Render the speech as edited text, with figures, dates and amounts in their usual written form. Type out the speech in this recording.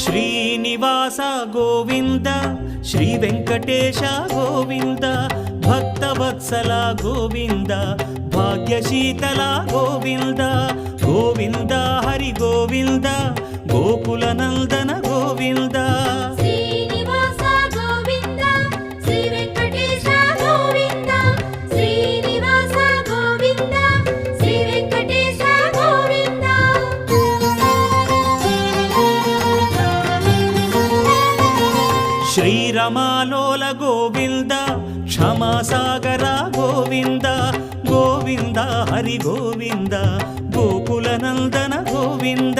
Srinivasa Govinda Shri Venkatesha Govinda Bhaktavatsala Govinda భాగ్యశీతల Govinda Govinda Hari Govinda Gokula Nandana Govinda Srinivasa Govinda Shri Venkatesha Govinda Srinivasa Govinda Shri Venkatesha Govinda శ్రీరమాలోల Govinda క్షమాసాగర Govinda Govinda Hari Govinda Gokula Nandana Govinda